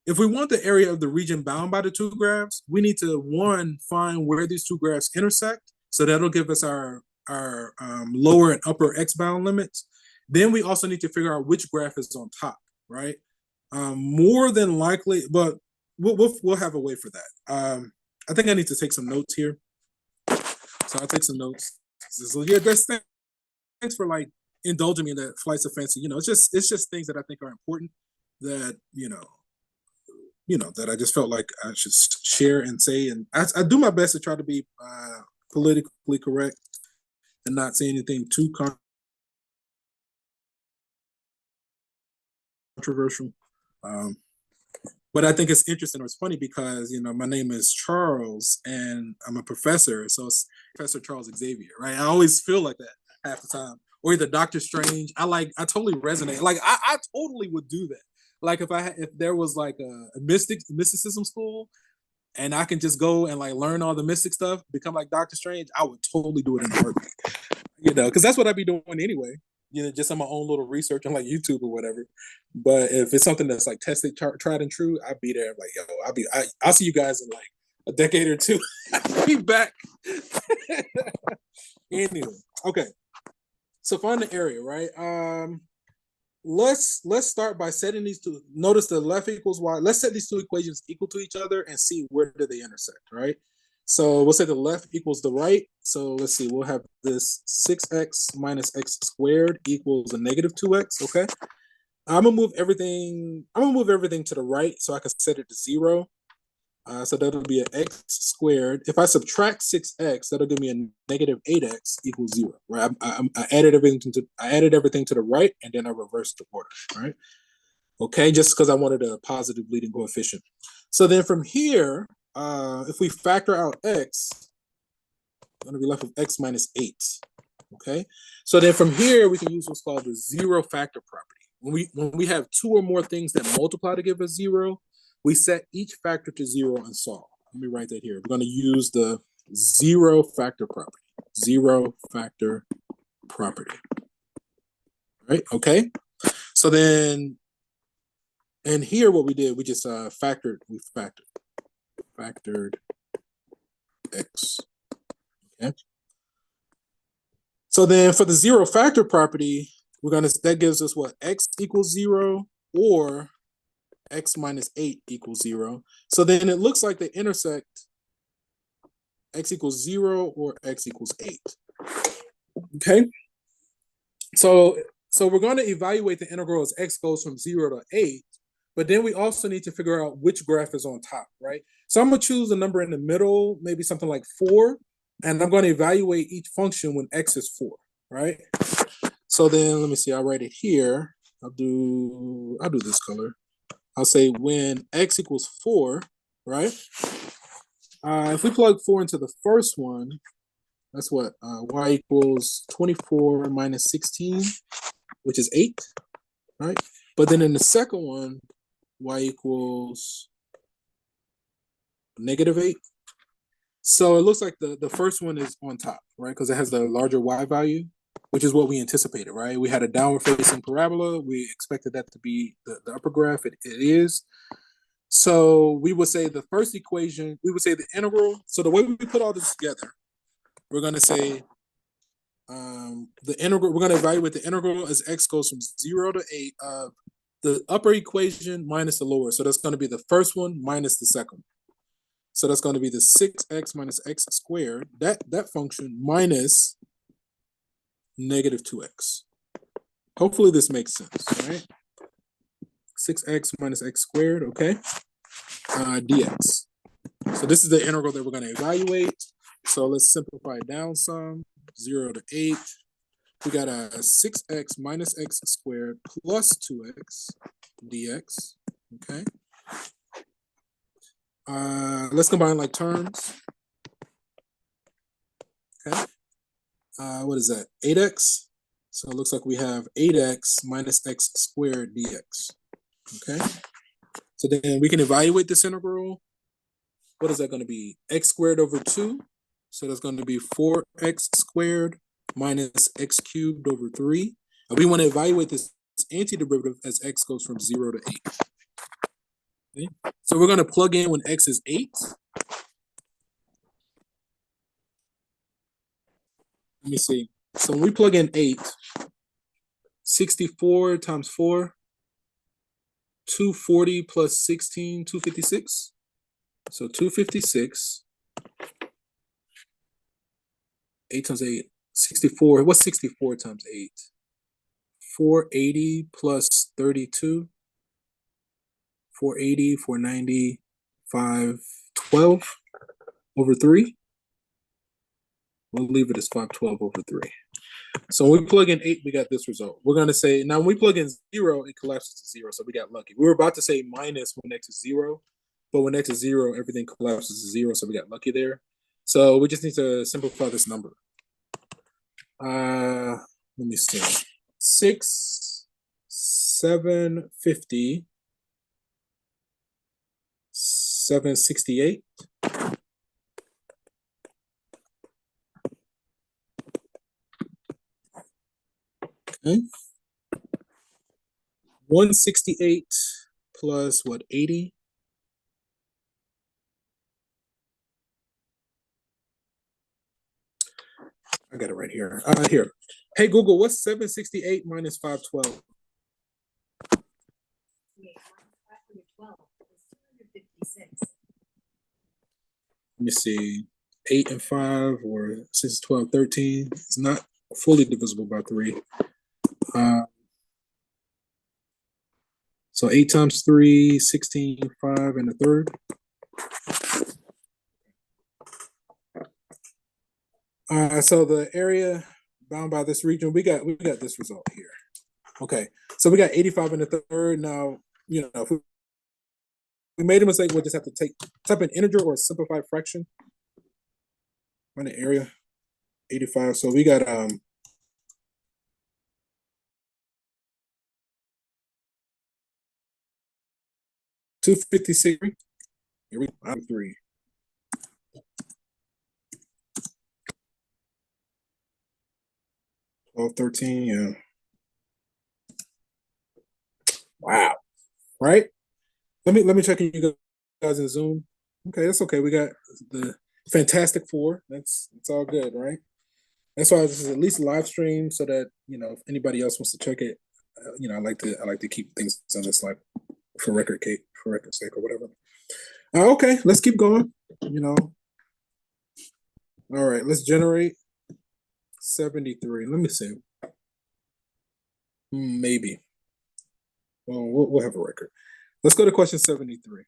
[SPEAKER 1] if we want the area of the region bound by the two graphs, we need to one find where these two graphs intersect. So that'll give us our lower and upper x bound limits. Then we also need to figure out which graph is on top, right? More than likely, but we'll have a way for that. I think I need to take some notes here, so I'll take some notes. So yeah, thanks for like indulging me in that flights of fancy. It's just things that I think are important that that I just felt like I should share and say, and I do my best to try to be politically correct and not say anything too controversial. Um, but I think it's interesting or it's funny because my name is Charles and I'm a professor, so it's Professor Charles Xavier, right? I always feel like that half the time, or either Doctor Strange. I totally resonate. Like I totally would do that. Like if there was like a mysticism school and I can just go and like learn all the mystic stuff, become like Doctor Strange, I would totally do it in a heartbeat. Because that's what I'd be doing anyway. Just on my own little research on like YouTube or whatever. But if it's something that's like tested, tried and true, I'd be there. Like, I'll see you guys in like a decade or two. I'll be back. Anyway, okay. So find the area, right? Let's start by setting these two. Notice the left equals y. Let's set these two equations equal to each other and see where do they intersect, right? So we'll say the left equals the right. So let's see, we'll have this 6x minus x squared equals a negative 2x, okay? I'm gonna move everything to the right so I can set it to 0. So that'll be an x squared. If I subtract 6x, that'll give me a negative 8x equals 0, right? I added everything to the right, and then I reversed the order, right? Okay, just because I wanted a positive leading coefficient. So then from here, if we factor out x, I'm going to be left with x minus 8. Okay, so then from here, we can use what's called the zero factor property. When we have two or more things that multiply to give us 0, we set each factor to 0 and solve. Let me write that here. We're going to use the zero factor property. Zero factor property. Right, okay? So then, and here what we did, we just factored x. Okay. So then for the zero factor property, that gives us what? X equals 0 or x minus 8 equals 0. So then it looks like they intersect x equals 0 or x equals 8. Okay. So we're going to evaluate the integral as x goes from 0 to 8, but then we also need to figure out which graph is on top, right? So I'm going to choose a number in the middle, maybe something like 4, and I'm going to evaluate each function when x is 4, right? So then let me see, I'll write it here. I'll do this color. I'll say when x equals 4, right? If we plug 4 into the first one, that's what? Y equals 24 minus 16, which is 8, right? But then in the second one, y equals negative 8. So it looks like the first one is on top, right? Because it has the larger y value, which is what we anticipated, right? We had a downward facing parabola. We expected that to be the upper graph. It is. So we would say the first equation, we would say the integral. So the way we put all this together, we're going to say the integral, we're going to evaluate the integral as x goes from 0 to 8 of the upper equation minus the lower. So that's going to be the first one minus the second one. So that's going to be the 6x minus x squared, that function minus negative 2x. Hopefully this makes sense, right? 6x minus x squared, okay? Dx. So this is the integral that we're going to evaluate. So let's simplify it down some. 0 to 8. We got a 6x minus x squared plus 2x dx, okay? Let's combine like terms. Okay. What is that? 8x. So it looks like we have 8x minus x squared dx. Okay. So then we can evaluate this integral. What is that going to be? X squared over 2. So that's going to be 4x squared minus x cubed over 3. And we want to evaluate this antiderivative as x goes from 0 to 8. Okay. So we're going to plug in when x is 8. Let me see. So when we plug in 8, 64 times 4, 240 plus 16, 256. So 256, 8 times 8, 64. What's 64 times 8? 480 plus 32, 480, 490, 512 over 3. We'll leave it as 512 over 3. So when we plug in 8, we got this result. We're going to say, now when we plug in 0, it collapses to 0. So we got lucky. We were about to say minus when x is 0. But when x is 0, everything collapses to 0. So we got lucky there. So we just need to simplify this number. Let me see. 6, 750, 768. Okay. 168 plus what, 80? I got it right here. Here. Hey, Google, what's 768 minus 512? Let me see. 8 and 5, or 6, 12, 13. It's not fully divisible by 3. So 8 times 3, 16, 5 and a third. So the area bound by this region, we got this result here. Okay, so we got 85 and a third. Now, you know, if we made a mistake, we'll just have to type an integer or a simplified fraction. Find the area, 85. So we got 256. Here we go. 3. 12, 13, yeah. Wow. Right? Let me check in you guys in Zoom. Okay, that's okay. We got the Fantastic Four. It's all good, right? That's why this is at least live stream so that, you know, if anybody else wants to check it, you know, I like to keep things on this like for record sake or whatever. Okay, let's keep going. You know. All right, let's generate 73. Let me see. Maybe. Well, we'll have a record. Let's go to question 73.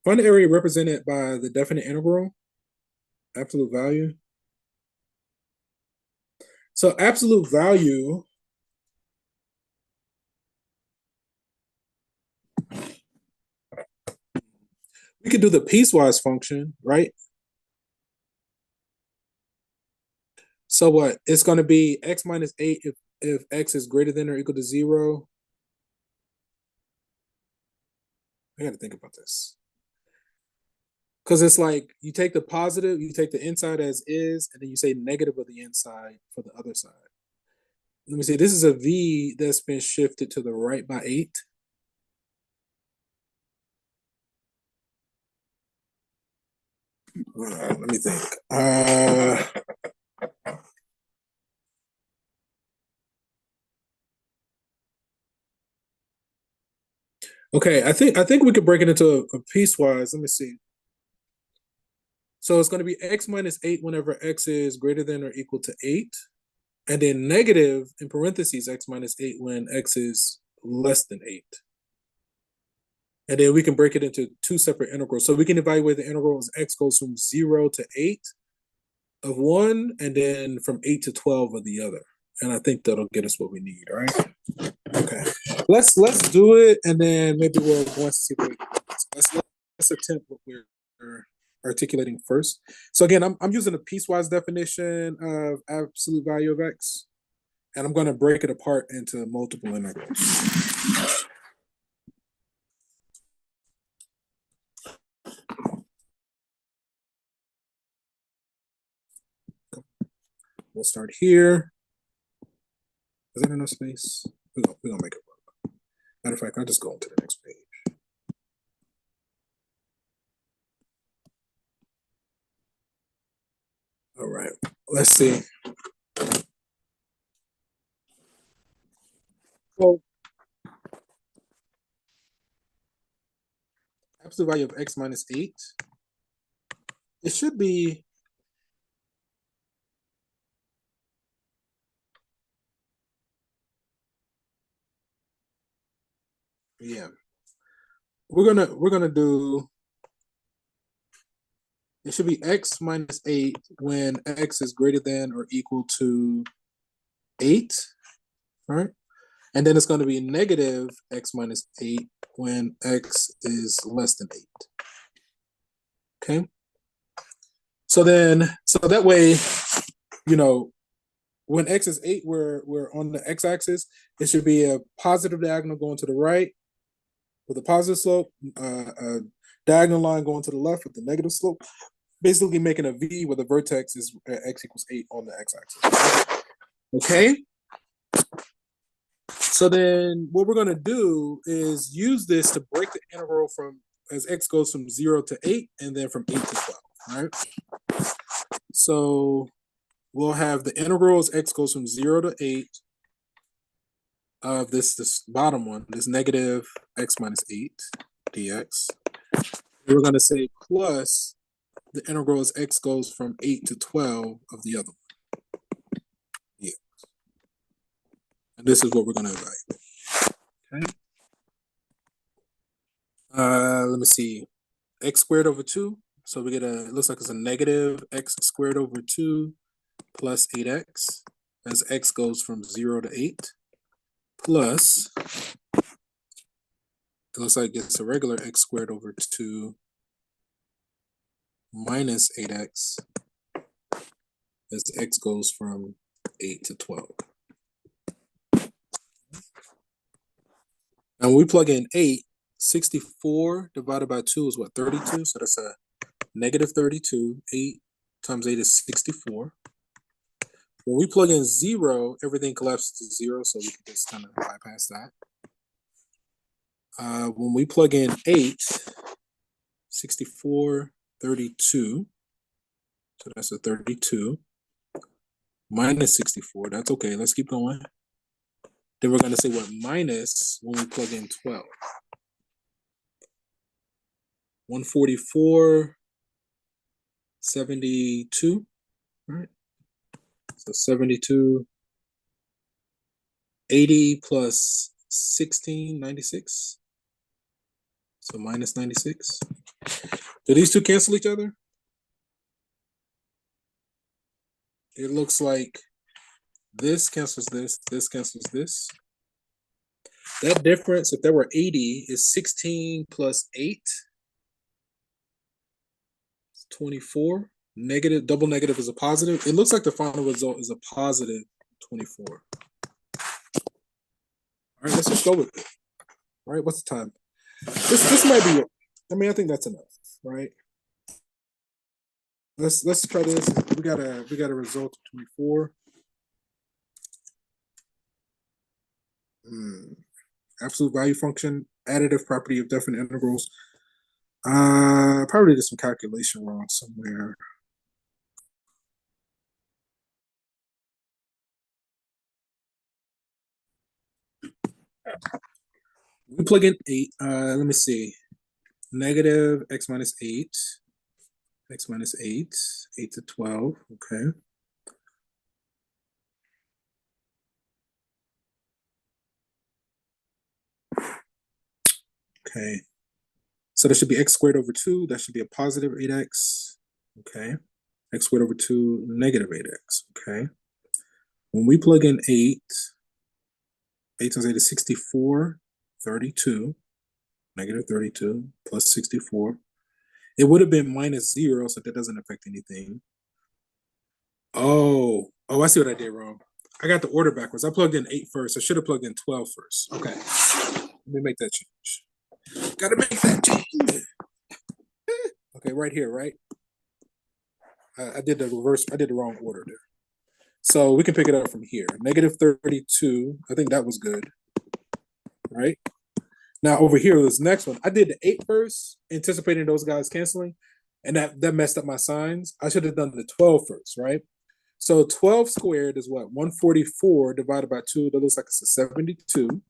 [SPEAKER 1] Find the area represented by the definite integral, absolute value. So absolute value, we could do the piecewise function, right? So what? It's going to be x minus 8 if x is greater than or equal to 0. I got to think about this. Because it's like you take the positive, you take the inside as is, and then you say negative of the inside for the other side. Let me see. This is a v that's been shifted to the right by 8. Let me think. Okay, I think we could break it into a piecewise. Let me see. So it's going to be x minus 8 whenever x is greater than or equal to 8. And then negative, in parentheses, x minus 8 when x is less than 8. And then we can break it into 2 separate integrals. So we can evaluate the integral as x goes from 0 to 8 of one, and then from 8 to 12 of the other. And I think that'll get us what we need, right? Okay. Let's do it, and then maybe we'll go and see what let's let's attempt what we're articulating first. So again, I'm using a piecewise definition of absolute value of x, and I'm going to break it apart into multiple integrals. We'll start here. Is there enough space? We're gonna make it work. Matter of fact, I'll just go on to the next page. All right, let's see. So, absolute value of x minus 8, it should be yeah. We're gonna do, it should be x minus 8 when x is greater than or equal to 8, right? And then it's going to be negative x minus 8 when x is less than 8. Okay? So that way, you know, when x is 8, we're on the x-axis. It should be a positive diagonal going to the right with a positive slope, a diagonal line going to the left with the negative slope, basically making a V where the vertex is x equals 8 on the x-axis. Okay? So then what we're going to do is use this to break the integral from as x goes from 0 to 8 and then from 8 to 12, right? So we'll have the integral as x goes from 0 to 8 of this bottom one, this negative x minus 8 dx. We're going to say plus the integral as x goes from 8 to 12 of the other one. Yeah. And this is what we're going to evaluate. Okay. Let me see. X squared over 2. So we get it looks like it's a negative x squared over 2 plus 8x as x goes from 0 to 8 plus, it looks like it's a regular x squared over 2 minus 8x as x goes from 8 to 12. And when we plug in 8, 64 divided by 2 is what, 32? So that's a negative 32. 8 times 8 is 64. When we plug in 0, everything collapses to 0, so we can just kind of bypass that. When we plug in 8, 64, 32, so that's a 32, minus 64, that's okay, let's keep going. Then we're going to say what minus when we plug in 12. 144, 72, right? So 72, 80 plus 16, 96. So minus 96. Do these two cancel each other? It looks like this cancels this cancels this. That difference, if there were 80, is 16 plus 8. 24. Negative, double negative is a positive. It looks like the final result is a positive 24. All right, let's just go with it. All right, what's the time? This might be it. I mean, I think that's enough, right? Let's try this. We got a result of 24. Absolute value function, additive property of definite integrals. Probably did some calculation wrong somewhere. We plug in 8. Let me see. Negative x minus 8. X minus 8. 8 to 12. Okay. Okay. So that should be x squared over 2. That should be a positive 8x. Okay. X squared over 2, negative 8x. Okay. When we plug in 8, 8 times 8 is 64, 32, negative 32, plus 64. It would have been -0, so that doesn't affect anything. Oh, I see what I did wrong. I got the order backwards. I plugged in 8 first. I should have plugged in 12 first. Okay. Let me make that change. Gotta make that change. Okay, right here, right? I did the reverse. I did the wrong order there. So we can pick it up from here. -32. I think that was good. Right? Now over here, this next one, I did the 8 first, anticipating those guys canceling, and that messed up my signs. I should have done the 12 first, right? So 12 squared is what? 144 divided by 2. That looks like it's a 72.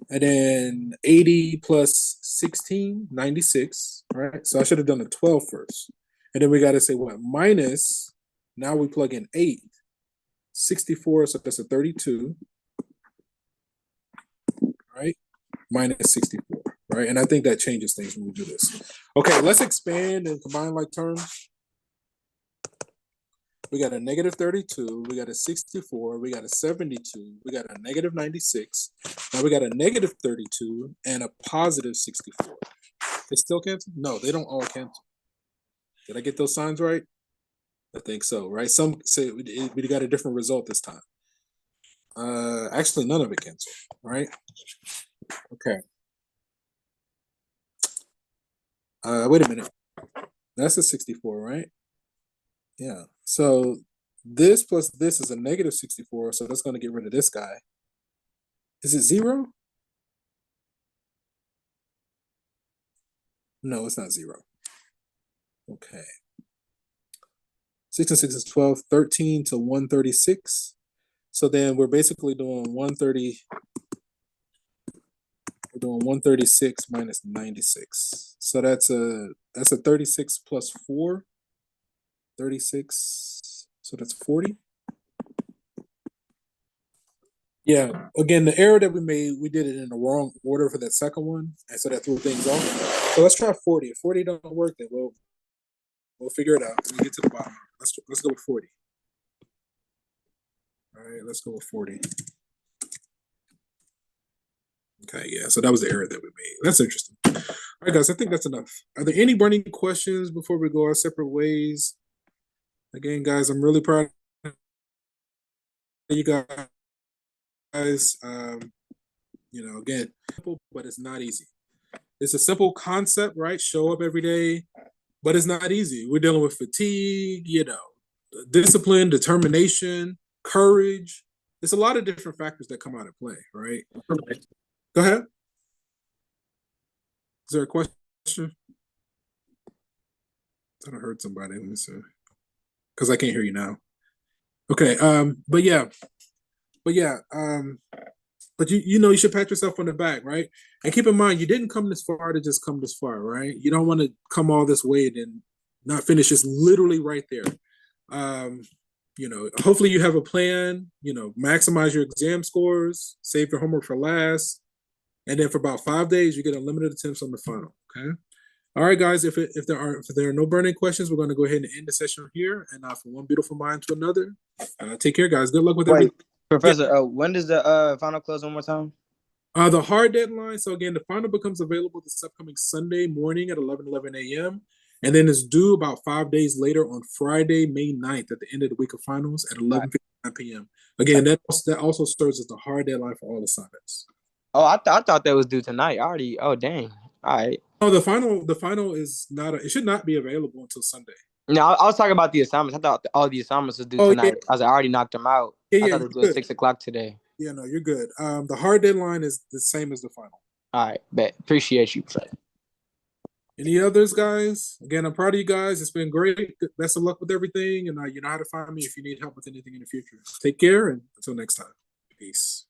[SPEAKER 1] And then 80 plus 16, 96, right? So I should have done the 12 first. And then we got to say what? Minus, now we plug in 8, 64, so that's a 32, right? Minus 64, right? And I think that changes things when we do this. Okay, let's expand and combine like terms. We got a -32, we got a 64, we got a 72, we got a -96. Now we got a -32 and a +64. They still cancel? No, they don't all cancel. Did I get those signs right? I think so, right? Some say we got a different result this time. Actually, none of it canceled, right? Okay. Wait a minute. That's a 64, right? Yeah. So this plus this is a -64, so that's going to get rid of this guy. Is it 0? No, it's not 0. Okay. 6 and 6 is 12, 13 to 136. So then we're basically doing 130. We're doing 136 minus 96. So that's a 36 plus 4. 36. So that's 40. Yeah. Again, the error that we made, we did it in the wrong order for that second one, and so that threw things off. So let's try 40. If 40 don't work, then we'll figure it out. When we get to the bottom. Let's go with 40. All right, let's go with 40. Okay, yeah. So that was the error that we made. That's interesting. All right, guys. I think that's enough. Are there any burning questions before we go our separate ways? Again, guys, I'm really proud of you guys. Again, simple, but it's not easy. It's a simple concept, right? Show up every day, but it's not easy. We're dealing with fatigue, discipline, determination, courage. There's a lot of different factors that come out of play, right? Go ahead. Is there a question? I thought I heard somebody. Let me see. Because I can't hear you now. Okay. But you should pat yourself on the back, right? And keep in mind, you didn't come this far to just come this far, right? You don't want to come all this way and then not finish. Just literally right there. Hopefully you have a plan. Maximize your exam scores, save your homework for last, and then for about 5 days, you get unlimited attempts on the final. Okay. All right, guys. If there are no burning questions, we're going to go ahead and end the session here. And from one beautiful mind to another. Take care, guys. Good luck with everything.
[SPEAKER 2] Professor, when does the final close one more time?
[SPEAKER 1] The hard deadline. So again, the final becomes available this upcoming Sunday morning at 11 a.m. And then it's due about 5 days later on Friday, May 9th, at the end of the week of finals at 11:59 p.m. Again, that also serves as the hard deadline for all assignments.
[SPEAKER 2] Oh, I thought that was due tonight. Oh, dang. All right.
[SPEAKER 1] No, the final is not. It should not be available until Sunday.
[SPEAKER 2] No, I was talking about the assignments. I thought all the assignments was due tonight. Yeah. I already knocked them out. I thought it was due at 6 o'clock today.
[SPEAKER 1] Yeah, no, you're good. The hard deadline is the same as the final.
[SPEAKER 2] All right, bet. Appreciate you, Fred.
[SPEAKER 1] Any others, guys? Again, I'm proud of you guys. It's been great. Best of luck with everything, and you know how to find me if you need help with anything in the future. Take care, and until next time. Peace.